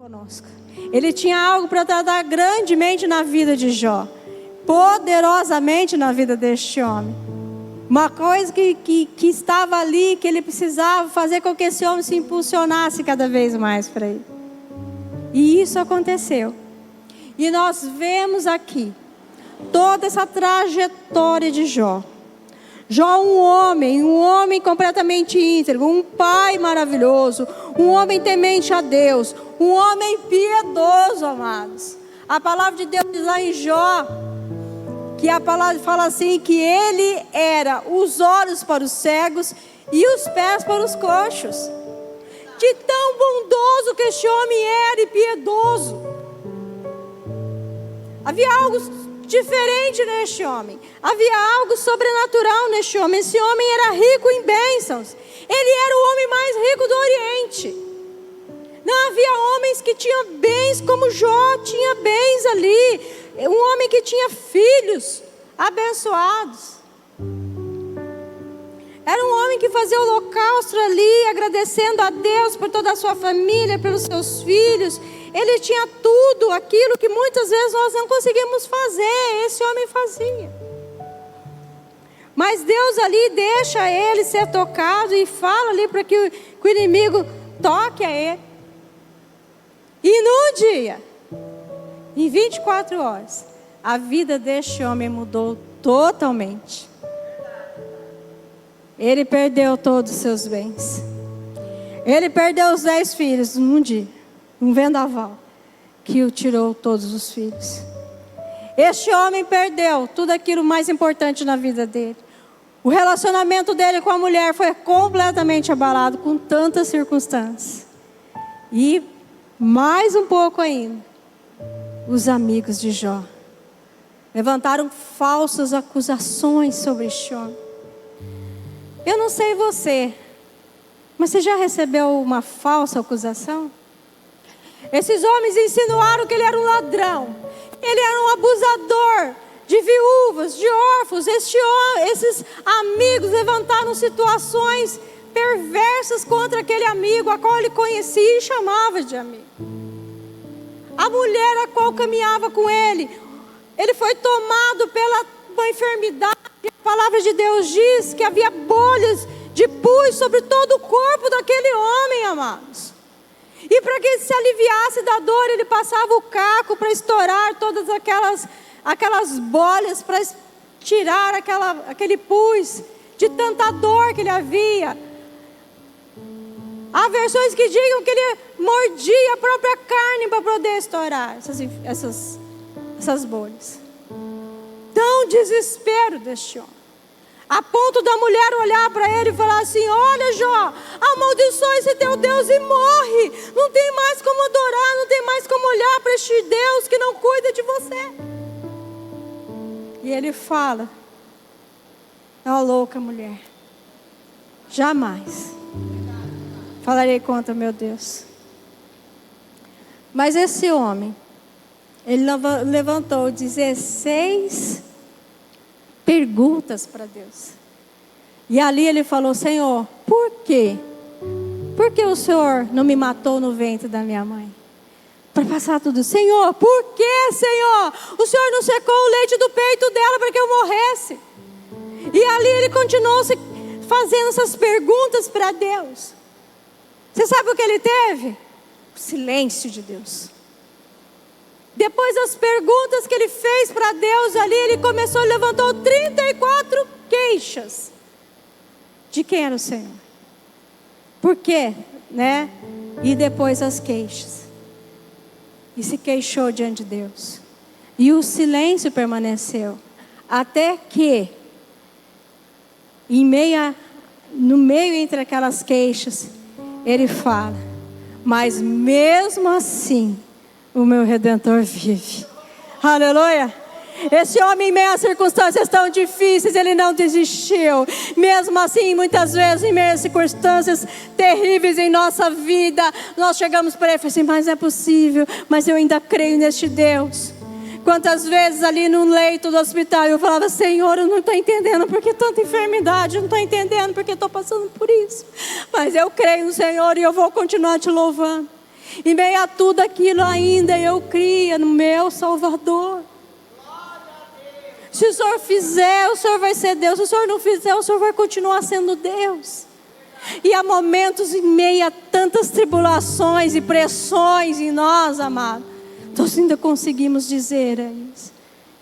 conosco. Ele tinha algo para tratar grandemente na vida de Jó, poderosamente na vida deste homem. Uma coisa que estava ali, que ele precisava fazer com que esse homem se impulsionasse cada vez mais para ele. E isso aconteceu. E nós vemos aqui toda essa trajetória de Jó. Jó, um homem completamente íntegro, um pai maravilhoso, um homem temente a Deus, um homem piedoso, amados. A palavra de Deus diz lá em Jó, que a palavra fala assim, que ele era os olhos para os cegos e os pés para os coxos. De tão bondoso que este homem era e piedoso. Havia algo diferente neste homem. Havia algo sobrenatural neste homem. Esse homem era rico em bênçãos. Ele era o homem mais rico do Oriente. Não havia homens que tinham bens como Jó tinha bens ali. Um homem que tinha filhos abençoados. Era um homem que fazia holocausto ali, agradecendo a Deus por toda a sua família, pelos seus filhos. Ele tinha tudo aquilo que muitas vezes nós não conseguimos fazer. Esse homem fazia. Mas Deus ali deixa ele ser tocado e fala ali para que o inimigo toque a ele. E num dia, em 24 horas, a vida deste homem mudou totalmente. Ele perdeu todos os seus bens. Ele perdeu os 10 filhos num dia. Um vendaval que o tirou todos os filhos. Este homem perdeu tudo aquilo mais importante na vida dele. O relacionamento dele com a mulher foi completamente abalado com tantas circunstâncias. E mais um pouco ainda, os amigos de Jó levantaram falsas acusações sobre este homem. Eu não sei você, mas você já recebeu uma falsa acusação? Esses homens insinuaram que ele era um ladrão, ele era um abusador de viúvas, de órfãos. Esses amigos levantaram situações perversas contra aquele amigo, a qual ele conhecia e chamava de amigo. A mulher a qual caminhava com ele, ele foi tomado pela uma enfermidade. A palavra de Deus diz que havia bolhas de pus sobre todo o corpo daquele homem, amados. E para que ele se aliviasse da dor, ele passava o caco para estourar todas aquelas bolhas, para tirar aquele pus de tanta dor que ele havia. Há versões que digam que ele mordia a própria carne para poder estourar essas bolhas. Tão desespero deste homem. A ponto da mulher olhar para ele e falar assim: olha, Jó, amaldiçoa esse teu Deus e morre. Não tem mais como adorar, não tem mais como olhar para este Deus que não cuida de você. E ele fala: ó louca mulher, jamais falarei contra meu Deus. Mas esse homem, ele levantou 16 perguntas para Deus. E ali ele falou: Senhor, por quê? Por que o Senhor não me matou no ventre da minha mãe? Para passar tudo. Senhor, por que, Senhor? O Senhor não secou o leite do peito dela para que eu morresse? E ali ele continuou fazendo essas perguntas para Deus. Você sabe o que ele teve? O silêncio de Deus. Depois das perguntas que ele fez para Deus ali, ele levantou 34 queixas. De quem era o Senhor? Por quê? Né? E depois as queixas. E se queixou diante de Deus. E o silêncio permaneceu. Até que, no meio entre aquelas queixas, ele fala: mas mesmo assim, o meu Redentor vive. Aleluia. Esse homem, em meio a circunstâncias tão difíceis, ele não desistiu. Mesmo assim, muitas vezes, em meio a circunstâncias terríveis em nossa vida, nós chegamos para ele e falamos assim: mas não é possível, mas eu ainda creio neste Deus. Quantas vezes ali no leito do hospital eu falava: Senhor, eu não estou entendendo porque tanta enfermidade, eu não estou entendendo porque estou passando por isso. Mas eu creio no Senhor e eu vou continuar te louvando. Em meio a tudo aquilo ainda eu cria no meu Salvador. Se o Senhor fizer, o Senhor vai ser Deus. Se o Senhor não fizer, o Senhor vai continuar sendo Deus. E há momentos em meio a tantas tribulações e pressões em nós, amado, nós ainda conseguimos dizer isso.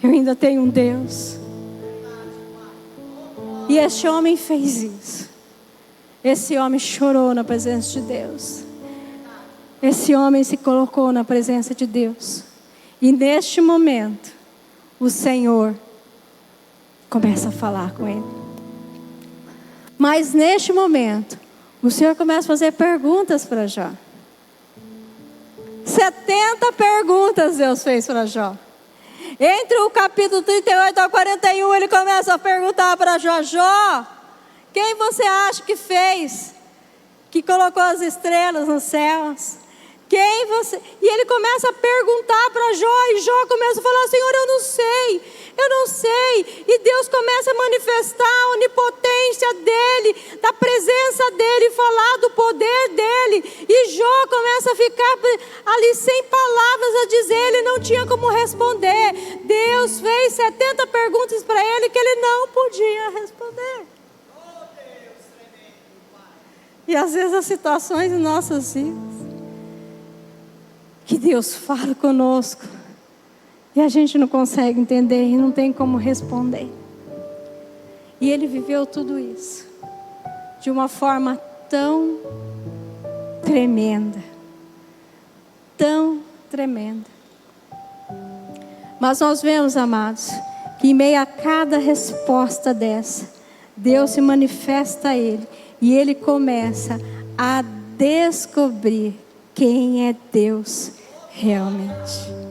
Eu ainda tenho um Deus. E este homem fez isso. Esse homem chorou na presença de Deus. Esse homem se colocou na presença de Deus. E neste momento, o Senhor começa a falar com ele. Mas neste momento, o Senhor começa a fazer perguntas para Jó. 70 perguntas Deus fez para Jó. Entre o capítulo 38 ao 41, ele começa a perguntar para Jó: Jó, quem você acha que fez? Que colocou as estrelas nos céus? Quem você... E ele começa a perguntar para Jó, e Jó começa a falar: Senhor, eu não sei. E Deus começa a manifestar a onipotência dele, da presença dele, falar do poder dele. E Jó começa a ficar ali sem palavras a dizer, ele não tinha como responder. Deus fez 70 perguntas para ele que ele não podia responder. E às vezes as situações em nossas vidas, que Deus fala conosco, e a gente não consegue entender e não tem como responder. E ele viveu tudo isso de uma forma tão tremenda. Tão tremenda. Mas nós vemos, amados, que em meio a cada resposta dessa, Deus se manifesta a ele. E ele começa a descobrir quem é Deus realmente.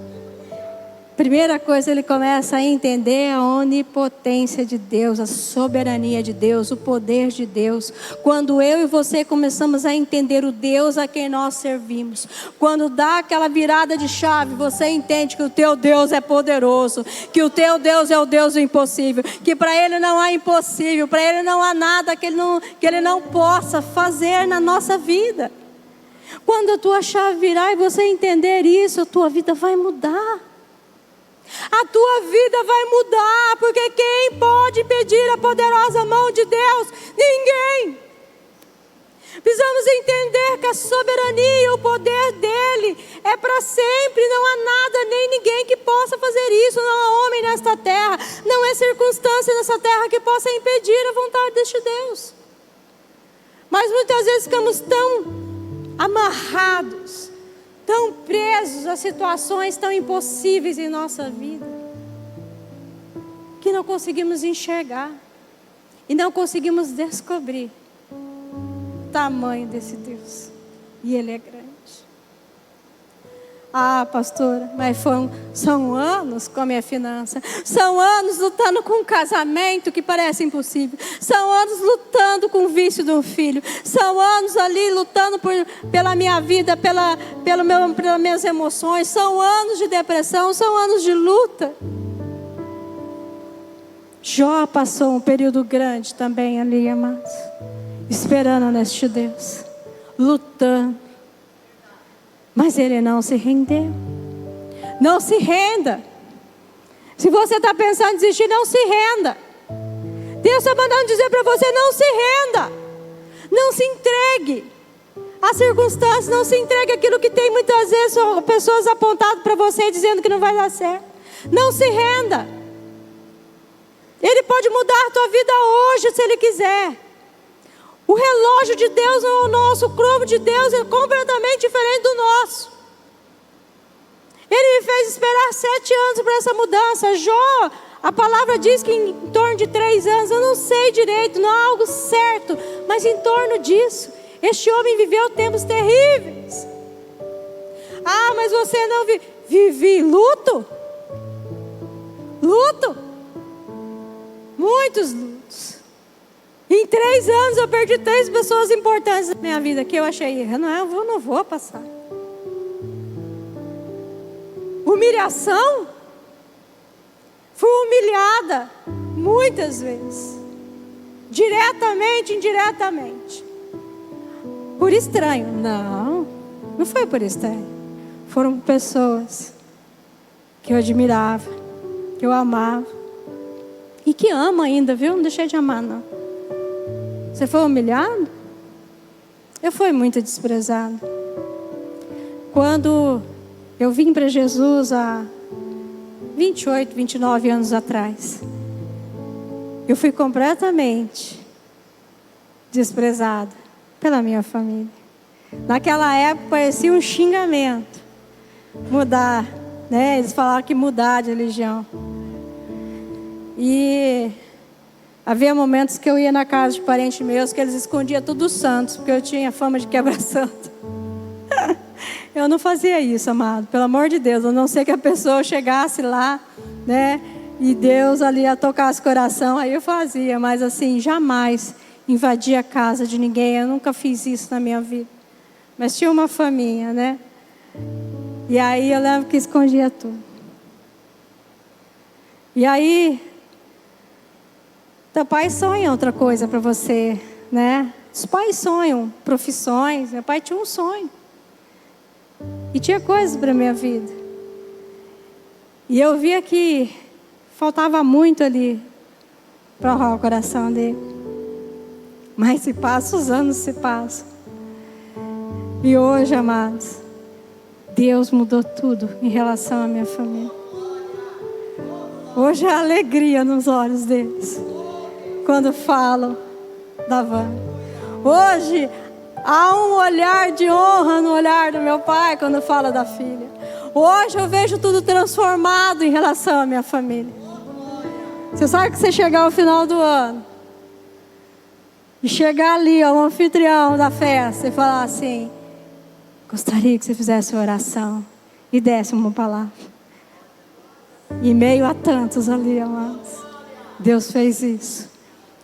Primeira coisa, ele começa a entender a onipotência de Deus, a soberania de Deus, o poder de Deus. Quando eu e você começamos a entender o Deus a quem nós servimos, quando dá aquela virada de chave, você entende que o teu Deus é poderoso, que o teu Deus é o Deus do impossível, que para Ele não há impossível, para Ele não há nada que Ele não possa fazer na nossa vida. Quando a tua chave virar e você entender isso, a tua vida vai mudar. A tua vida vai mudar, porque quem pode impedir a poderosa mão de Deus? Ninguém. Precisamos entender que a soberania e o poder dele é para sempre. Não há nada nem ninguém que possa fazer isso. Não há homem nesta terra, não é circunstância nessa terra que possa impedir a vontade deste Deus. Mas muitas vezes ficamos tão amarrados, tão presos a situações tão impossíveis em nossa vida, que não conseguimos enxergar e não conseguimos descobrir o tamanho desse Deus. E Ele é grande. Ah, pastora, mas são anos com a minha finança. São anos lutando com um casamento que parece impossível. São anos lutando com o vício de um filho. São anos ali lutando pela minha vida, pelas minhas emoções. São anos de depressão, são anos de luta. Jó passou um período grande também ali, amados, esperando neste Deus, lutando. Mas ele não se rendeu. Não se renda. Se você está pensando em desistir, não se renda. Deus está mandando dizer para você: não se renda. Não se entregue às circunstâncias. Não se entregue àquilo que tem muitas vezes pessoas apontado para você dizendo que não vai dar certo. Não se renda. Ele pode mudar a tua vida hoje se Ele quiser. O relógio de Deus não é o nosso, o cromo de Deus é completamente diferente do nosso. Ele me fez esperar 7 anos para essa mudança. Jó, a palavra diz que em torno de 3 anos, eu não sei direito, não é algo certo, mas em torno disso, este homem viveu tempos terríveis. Ah, mas você não vive luto? Luto? Muitos lutos. Em 3 anos eu perdi 3 pessoas importantes na minha vida, que eu achei, eu não vou passar. Humilhação? Fui humilhada muitas vezes. Diretamente, indiretamente. Por estranho? Não. Não foi por Esther. Foram pessoas que eu admirava, que eu amava. E que amo ainda, viu? Não deixei de amar, não. Você foi humilhado? Eu fui muito desprezado. Quando eu vim para Jesus há 28, 29 anos atrás, eu fui completamente desprezada pela minha família. Naquela época parecia um xingamento. Mudar, né? Eles falavam que mudar de religião. E havia momentos que eu ia na casa de parentes meus que eles escondiam tudo os santos, porque eu tinha fama de quebra-santo. Eu não fazia isso, amado, pelo amor de Deus, a não ser que a pessoa chegasse lá, né? E Deus ali ia tocar o coração, aí eu fazia, mas assim, jamais invadia a casa de ninguém, eu nunca fiz isso na minha vida. Mas tinha uma faminha, né? E aí eu lembro que escondia tudo. E aí, teu pai sonha outra coisa para você, né? Os pais sonham profissões, meu pai tinha um sonho. E tinha coisas para a minha vida. E eu via que faltava muito ali para honrar o coração dele. Mas se passa, os anos se passam. E hoje, amados, Deus mudou tudo em relação à minha família. Hoje há alegria nos olhos deles quando falam da Vânia. Hoje há um olhar de honra no olhar do meu pai quando fala da filha. Hoje eu vejo tudo transformado em relação à minha família. Você sabe que você chegar ao final do ano e chegar ali ao anfitrião da festa e falar assim: gostaria que você fizesse uma oração e desse uma palavra. Em meio a tantos ali, amados, Deus fez isso.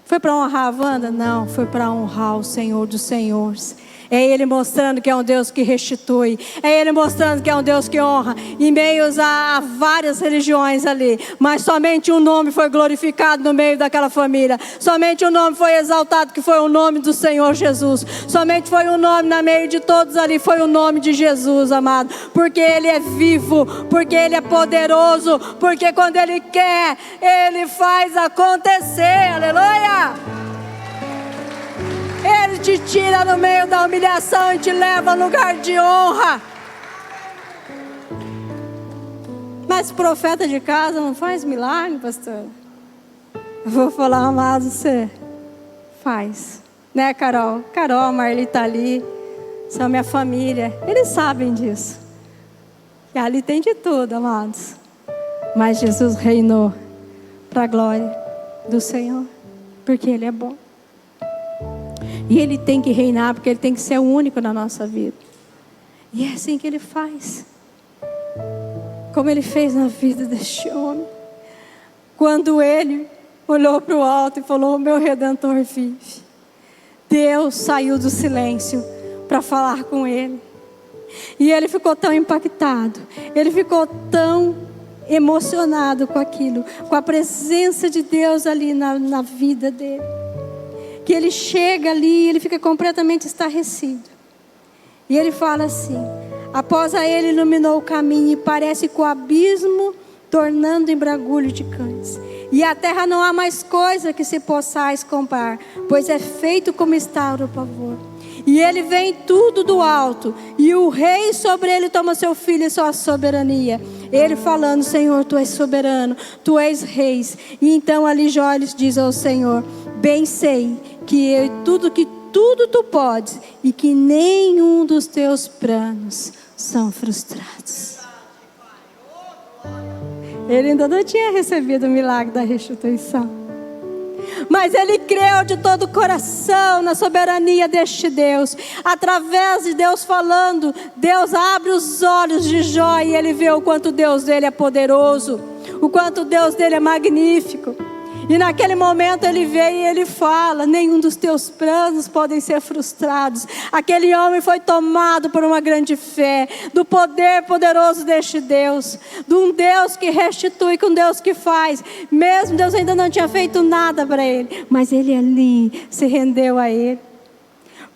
Foi para honrar a Wanda? Não, foi para honrar o Senhor dos Senhores. É Ele mostrando que é um Deus que restitui. É Ele mostrando que é um Deus que honra. Em meio a várias religiões ali. Mas somente um nome foi glorificado no meio daquela família. Somente um nome foi exaltado, que foi o nome do Senhor Jesus. Somente foi um nome no meio de todos ali. Foi o nome de Jesus, amado. Porque Ele é vivo. Porque Ele é poderoso. Porque quando Ele quer, Ele faz acontecer. Aleluia! Ele te tira no meio da humilhação e te leva a lugar de honra. Mas profeta de casa não faz milagre, pastor? Eu vou falar, amado, você faz. Né, Carol? Carol, Marli está ali. São minha família. Eles sabem disso. E ali tem de tudo, amados. Mas Jesus reinou para a glória do Senhor. Porque Ele é bom. E Ele tem que reinar, porque Ele tem que ser o único na nossa vida. E é assim que Ele faz. Como Ele fez na vida deste homem. Quando ele olhou para o alto e falou: o meu Redentor vive. Deus saiu do silêncio para falar com ele. E ele ficou tão impactado. Ele ficou tão emocionado com aquilo. Com a presença de Deus ali na vida dele. Que ele chega ali e ele fica completamente estarrecido. E ele fala assim: após a ele iluminou o caminho e parece que o abismo tornando em bragulho de cães. E a terra não há mais coisa que se possais comparar, pois é feito como está o pavor. E ele vem tudo do alto, e o rei sobre ele toma seu filho e sua soberania. Ele falando: Senhor, tu és soberano, tu és rei. E então ali Jó diz ao Senhor: bem sei que tudo tu podes, e que nenhum dos teus planos são frustrados. Ele ainda não tinha recebido o milagre da restituição, mas ele creu de todo o coração na soberania deste Deus. Através de Deus falando, Deus abre os olhos de Jó e ele vê o quanto Deus dele é poderoso, o quanto Deus dele é magnífico. E naquele momento ele veio e ele fala: nenhum dos teus planos podem ser frustrados. Aquele homem foi tomado por uma grande fé, do poder poderoso deste Deus, de um Deus que restitui, com um Deus que faz. Mesmo Deus ainda não tinha feito nada para ele, mas ele ali se rendeu a ele.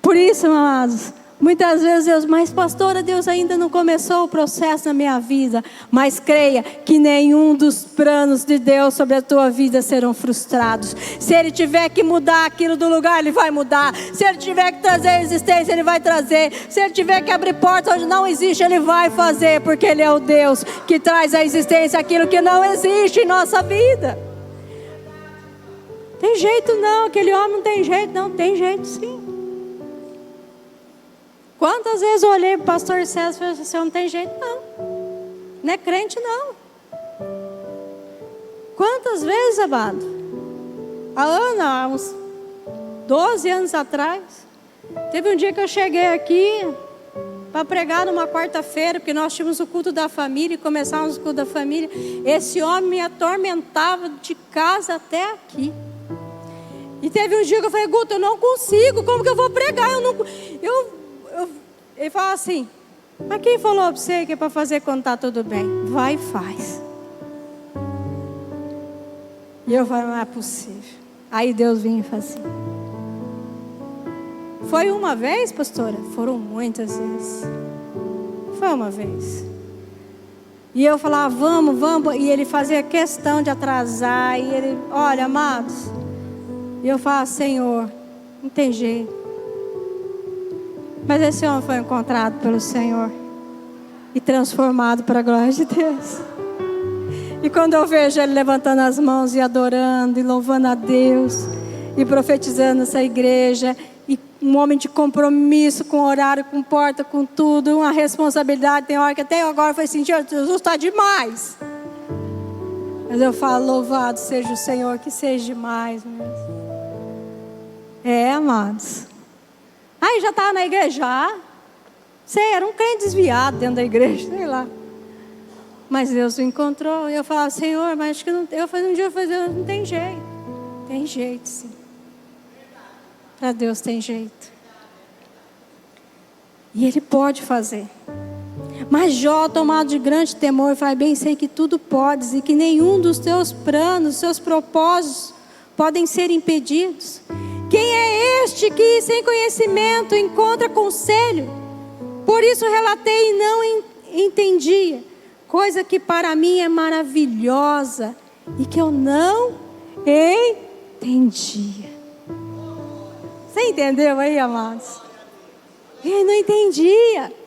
Por isso, amados, Muitas vezes Deus, mas pastora, Deus ainda não começou o processo na minha vida. Mas creia que nenhum dos planos de Deus sobre a tua vida serão frustrados. Se Ele tiver que mudar aquilo do lugar, Ele vai mudar. Se Ele tiver que trazer existência, Ele vai trazer. Se Ele tiver que abrir portas onde não existe, Ele vai fazer. Porque Ele é o Deus que traz à existência aquilo que não existe em nossa vida. Tem jeito não, aquele homem não tem jeito não, tem jeito sim. Quantas vezes eu olhei para o pastor César e falei assim, não tem jeito não. Não é crente não. Quantas vezes, amado? A Ana, há uns 12 anos atrás, teve um dia que eu cheguei aqui para pregar numa quarta-feira, porque nós tínhamos o culto da família e começávamos o culto da família. Esse homem me atormentava de casa até aqui. E teve um dia que eu falei, Guto, eu não consigo, como que eu vou pregar? Ele falou assim, mas quem falou para você que é para fazer quando está tudo bem? Vai e faz. E eu falei, não é possível. Aí Deus vinha e fazia. Foi uma vez, pastora? Foram muitas vezes. Foi uma vez. E eu falava, vamos. E ele fazia questão de atrasar. E ele, olha, amados. E eu falava, Senhor, não tem jeito. Mas esse homem foi encontrado pelo Senhor. E transformado para a glória de Deus. E quando eu vejo ele levantando as mãos e adorando e louvando a Deus. E profetizando essa igreja. E um homem de compromisso com horário, com porta, com tudo. Uma responsabilidade. Tem hora que até agora eu falei assim, Jesus está demais. Mas eu falo, louvado seja o Senhor, que seja demais mesmo. Amados. Aí já estava na igreja já. Sei, era um crente desviado dentro da igreja, sei lá. Mas Deus o encontrou. E eu falava, Senhor, mas acho que não. Eu falei, um dia eu falei, não tem jeito. Tem jeito sim. Para Deus tem jeito. E Ele pode fazer. Mas Jó, tomado de grande temor, fala, bem sei que tudo podes. E que nenhum dos teus planos, seus propósitos podem ser impedidos. Quem é este que sem conhecimento encontra conselho? Por isso relatei e não entendia. Coisa que para mim é maravilhosa e que eu não entendia. Você entendeu aí, amados? Ele não entendia.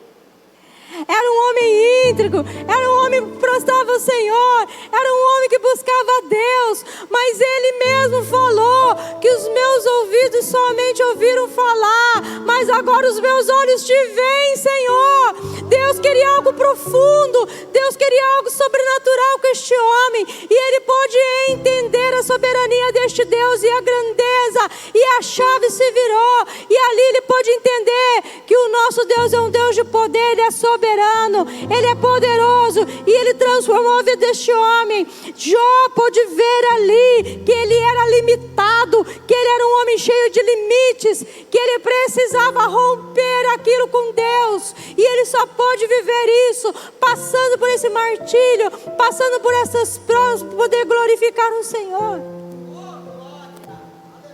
Era um homem íntegro, era um homem que prostrava ao Senhor, era um homem que buscava a Deus, mas ele mesmo falou que os meus ouvidos somente ouviram falar, mas agora os meus olhos te veem, Senhor. Deus queria algo profundo, Deus queria algo sobrenatural com este homem, e ele pôde entender a soberania deste Deus e a grandeza, e a chave se virou, e ali ele pôde entender que o nosso Deus é um Deus de poder, Ele é soberano, Ele é poderoso, e Ele transformou a vida deste homem. Jó pôde ver ali que ele era limitado, que ele era um homem cheio de limites, que ele precisava romper aquilo com Deus, e ele só pôde viver isso passando por esse martírio, passando por essas provas, para poder glorificar o Senhor.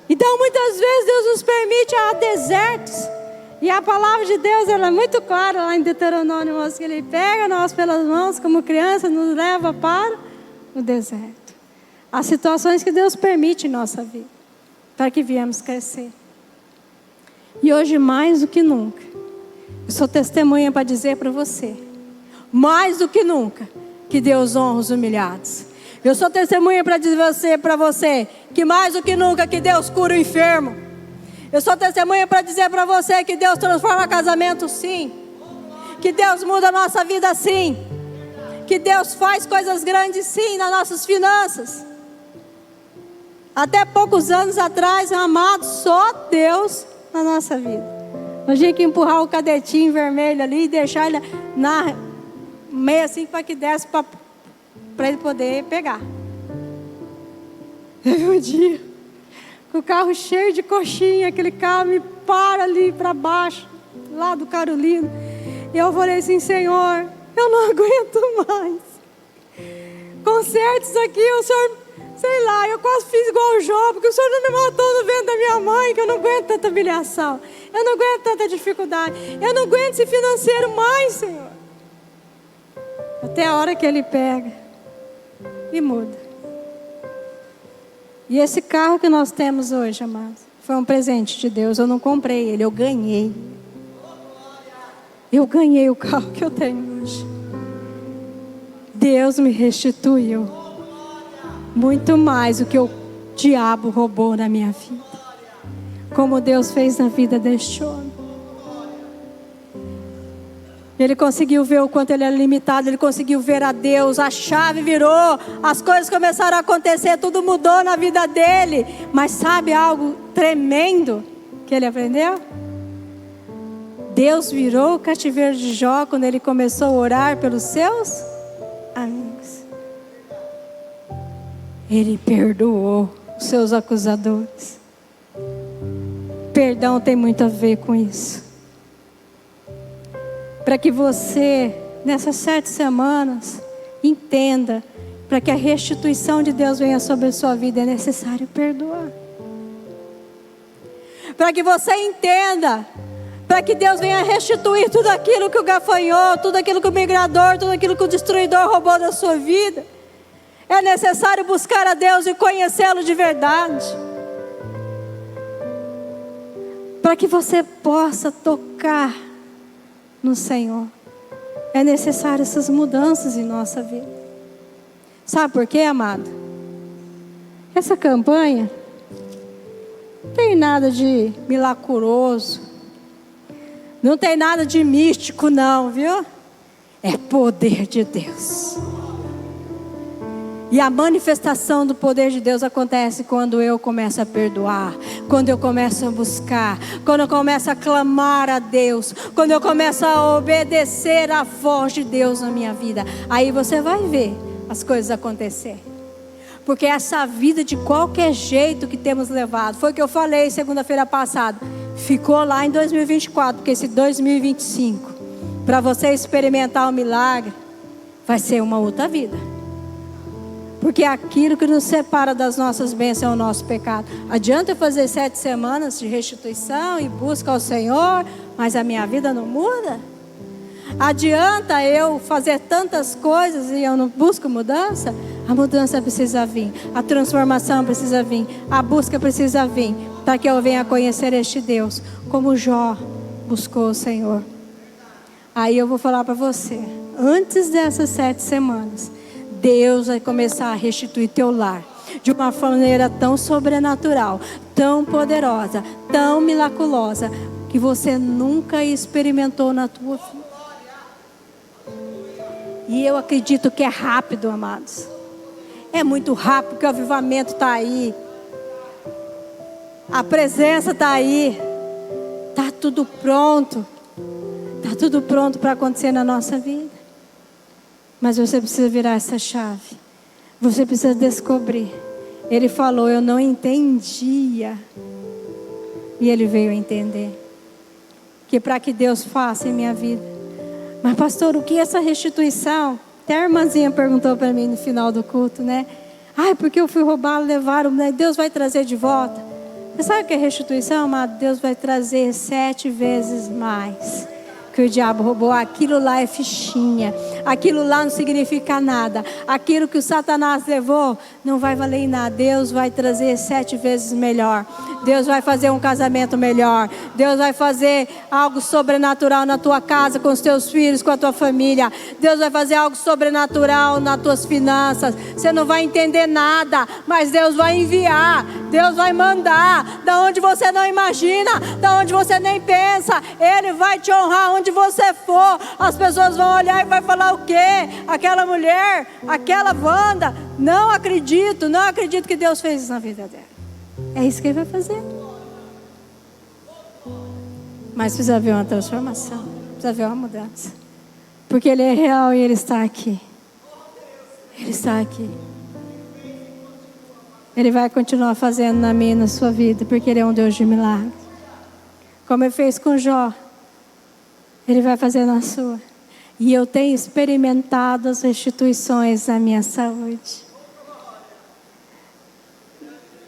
Então muitas vezes Deus nos permite a desertos. E a palavra de Deus, ela é muito clara lá em Deuteronômio, que Ele pega nós pelas mãos como criança, nos leva para o deserto. As situações que Deus permite em nossa vida, para que viemos crescer. E hoje mais do que nunca, eu sou testemunha para dizer para você, mais do que nunca, que Deus honra os humilhados. Eu sou testemunha para dizer para você, que mais do que nunca, que Deus cura o enfermo. Eu sou testemunha para dizer para você que Deus transforma casamento sim. Que Deus muda a nossa vida sim. Que Deus faz coisas grandes sim nas nossas finanças. Até poucos anos atrás, amado, só Deus na nossa vida. Eu tinha que empurrar o cadetinho vermelho ali e deixar ele na meia assim para que desse para ele poder pegar. Teve um dia, com o carro cheio de coxinha, aquele carro me para ali para baixo, lá do Carolina. E eu falei assim, Senhor, eu não aguento mais. Conserta isso aqui, o Senhor sei lá, eu quase fiz igual o Jó, porque o Senhor não me matou no ventre da minha mãe, que eu não aguento tanta humilhação, eu não aguento tanta dificuldade, eu não aguento esse financeiro mais, Senhor. Até a hora que Ele pega e muda. E esse carro que nós temos hoje, amados, foi um presente de Deus. Eu não comprei ele, eu ganhei. Eu ganhei o carro que eu tenho hoje. Deus me restituiu muito mais do que o diabo roubou na minha vida. Como Deus fez na vida deste homem. Ele conseguiu ver o quanto ele era limitado, ele conseguiu ver a Deus, a chave virou, as coisas começaram a acontecer, tudo mudou na vida dele. Mas sabe algo tremendo que ele aprendeu? Deus virou o cativeiro de Jó quando ele começou a orar pelos seus amigos. Ele perdoou os seus acusadores. Perdão tem muito a ver com isso. Para que você, nessas 7 semanas, entenda, para que a restituição de Deus venha sobre a sua vida, é necessário perdoar. Para que você entenda, para que Deus venha restituir tudo aquilo que o gafanhoto, tudo aquilo que o migrador, tudo aquilo que o destruidor roubou da sua vida, é necessário buscar a Deus e conhecê-lo de verdade. Para que você possa tocar no Senhor, é necessário essas mudanças em nossa vida. Sabe por quê, amado? Essa campanha não tem nada de milagroso, não tem nada de místico não, viu? É poder de Deus. E a manifestação do poder de Deus acontece quando eu começo a perdoar, quando eu começo a buscar, quando eu começo a clamar a Deus, quando eu começo a obedecer à voz de Deus na minha vida. Aí você vai ver as coisas acontecer. Porque essa vida de qualquer jeito que temos levado, foi o que eu falei segunda-feira passada, ficou lá em 2024, porque esse 2025, para você experimentar o milagre, vai ser uma outra vida. Porque aquilo que nos separa das nossas bênçãos é o nosso pecado. Adianta eu fazer 7 semanas de restituição e busca ao Senhor, mas a minha vida não muda? Adianta eu fazer tantas coisas e eu não busco mudança? A mudança precisa vir, a transformação precisa vir, a busca precisa vir, para que eu venha conhecer este Deus, como Jó buscou o Senhor. Aí eu vou falar para você, antes dessas 7 semanas, Deus vai começar a restituir teu lar de uma maneira tão sobrenatural, tão poderosa, tão miraculosa, que você nunca experimentou na tua vida. E eu acredito que é rápido, amados. É muito rápido, porque o avivamento está aí. A presença está aí. Está tudo pronto. Está tudo pronto para acontecer na nossa vida. Mas você precisa virar essa chave. Você precisa descobrir. Ele falou, eu não entendia. E ele veio a entender. Que para que Deus faça em minha vida. Mas pastor, o que é essa restituição? Até a irmãzinha perguntou para mim no final do culto, né? Ai, porque eu fui roubado, levaram, né? Deus vai trazer de volta. Você sabe o que é restituição, amado? Deus vai trazer 7 vezes mais que o diabo roubou. Aquilo lá é fichinha. Aquilo lá não significa nada. Aquilo que o Satanás levou não vai valer em nada. Deus vai trazer 7 vezes melhor. Deus vai fazer um casamento melhor. Deus vai fazer algo sobrenatural na tua casa, com os teus filhos, com a tua família. Deus vai fazer algo sobrenatural nas tuas finanças. Você não vai entender nada, mas Deus vai enviar. Deus vai mandar. Da onde você não imagina, da onde você nem pensa. Ele vai te honrar onde você for. As pessoas vão olhar e vai falar o quê? Aquela mulher, aquela Wanda, não acredito que Deus fez isso na vida dela. É isso que Ele vai fazer. Mas precisa haver uma transformação, precisa haver uma mudança. Porque Ele é real e Ele está aqui. Ele está aqui. Ele vai continuar fazendo na minha e na sua vida, porque Ele é um Deus de milagres. Como Ele fez com Jó, Ele vai fazer na sua. E eu tenho experimentado as restituições na minha saúde.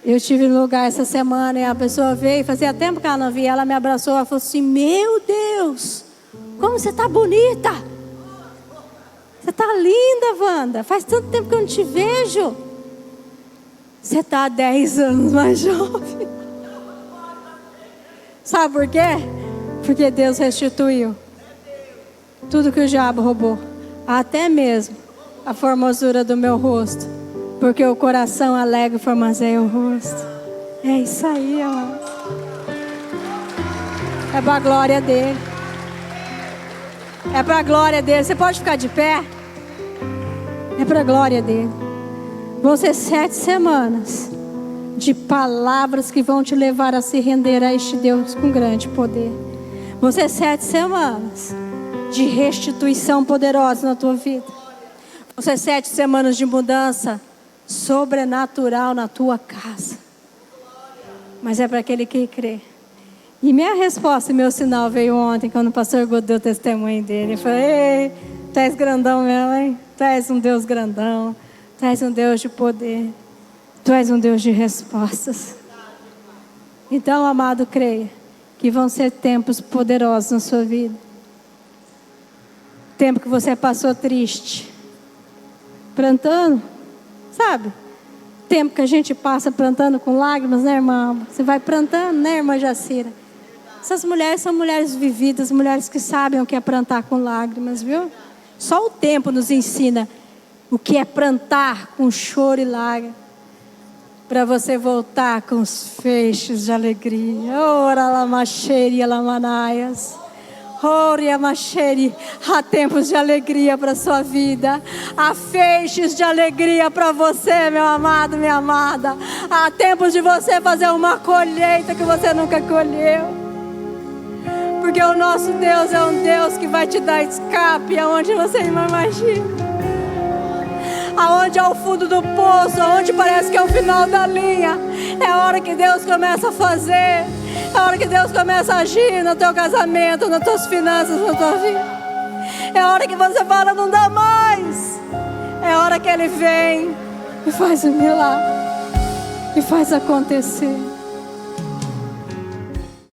Eu estive no lugar essa semana e a pessoa veio, fazia tempo que ela não via, ela me abraçou, ela falou assim: meu Deus, como você está bonita! Você está linda, Wanda, faz tanto tempo que eu não te vejo. Você está há 10 anos mais jovem. Sabe por quê? Porque Deus restituiu tudo que o diabo roubou, até mesmo a formosura do meu rosto, porque o coração alegre formoseia o rosto. É isso aí, amor. É para a glória dele. É para a glória dele. Você pode ficar de pé? É para a glória dele. Vão ser 7 semanas de palavras que vão te levar a se render a este Deus com grande poder. Vão ser 7 semanas de restituição poderosa na tua vida. Vão ser 7 semanas de mudança sobrenatural na tua casa. Mas é para aquele que crê. E minha resposta, meu sinal veio ontem, quando o pastor Godot deu o testemunho dele. Eu falei: ei, tu és grandão mesmo, hein? Tu és um Deus grandão. Tu és um Deus de poder. Tu és um Deus de respostas. Então, amado, creia que vão ser tempos poderosos na sua vida. Tempo que você passou triste, plantando, sabe? Tempo que a gente passa plantando com lágrimas, né, irmã? Você vai plantando, né, irmã Jacira? Essas mulheres são mulheres vividas, mulheres que sabem o que é plantar com lágrimas, viu? Só o tempo nos ensina o que é plantar com choro e lágrimas, para você voltar com os feixes de alegria. Ora lamacheria lamanaias. Ora macheri. Há tempos de alegria para sua vida. Há feixes de alegria para você, meu amado, minha amada. Há tempos de você fazer uma colheita que você nunca colheu. Porque o nosso Deus é um Deus que vai te dar escape aonde você não imagina. Aonde é o fundo do poço, aonde parece que é o final da linha. É a hora que Deus começa a fazer. É a hora que Deus começa a agir no teu casamento, nas tuas finanças, na tua vida. É a hora que você fala: não dá mais. É a hora que Ele vem e faz um milagre. E faz acontecer.